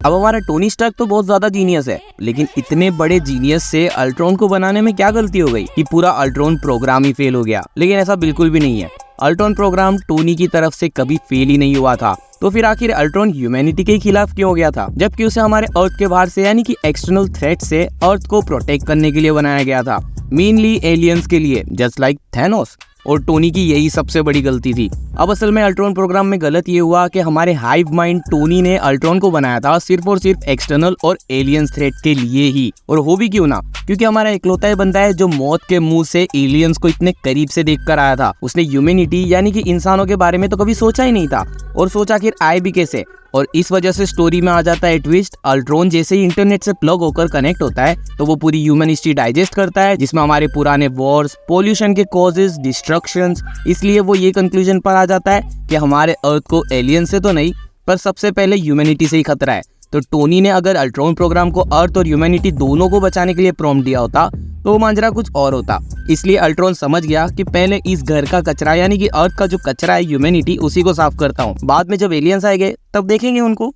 अब हमारा Tony Stark तो बहुत ज्यादा जीनियस है, लेकिन इतने बड़े जीनियस से अल्ट्रॉन को बनाने में क्या गलती हो गई कि पूरा अल्ट्रॉन प्रोग्राम ही फेल हो गया। लेकिन ऐसा बिल्कुल भी नहीं है। अल्ट्रॉन प्रोग्राम टोनी की तरफ से कभी फेल ही नहीं हुआ था। तो फिर आखिर अल्ट्रॉन ह्यूमैनिटी के खिलाफ क्यों हो गया था, जबकि उसे हमारे अर्थ के बाहर से यानी कि एक्सटर्नल थ्रेट से अर्थ को प्रोटेक्ट करने के लिए बनाया गया था, मेनली एलियंस के लिए, जस्ट लाइक थैनोस। और टोनी की यही सबसे बड़ी गलती थी। अब असल में अल्ट्रॉन प्रोग्राम में गलत ये हुआ कि हमारे हाइव माइंड टोनी ने अल्ट्रॉन को बनाया था सिर्फ और सिर्फ एक्सटर्नल और एलियंस थ्रेट के लिए ही। और हो भी क्यों ना, क्योंकि हमारा इकलौता ही बंदा है जो मौत के मुंह से एलियंस को इतने करीब से देख कर आया था। उसने ह्यूमैनिटी यानी कि इंसानों के बारे में तो कभी सोचा ही नहीं था, और सोचा आखिर आए भी कैसे। और इस वजह से स्टोरी में आ जाता है ट्विस्ट। अल्ट्रॉन जैसे ही इंटरनेट से प्लग होकर कनेक्ट होता है तो वो पूरी ह्यूमन हिस्ट्री डाइजेस्ट करता है, जिसमें हमारे पुराने वॉर्स, पोल्यूशन के कॉजेस, डिस्ट्रक्शंस। इसलिए वो ये कंक्लूजन पर आ जाता है कि हमारे अर्थ को एलियन से तो नहीं, पर सबसे पहले ह्यूमैनिटी से ही खतरा है। तो टोनी ने अगर अल्ट्रॉन प्रोग्राम को अर्थ और ह्यूमैनिटी दोनों को बचाने के लिए प्रॉम्प्ट दिया होता तो वो मांजरा कुछ और होता। इसलिए अल्ट्रॉन समझ गया कि पहले इस घर का कचरा यानी कि अर्थ का जो कचरा है ह्यूमैनिटी, उसी को साफ करता हूँ। बाद में जब एलियंस आएंगे तब देखेंगे उनको।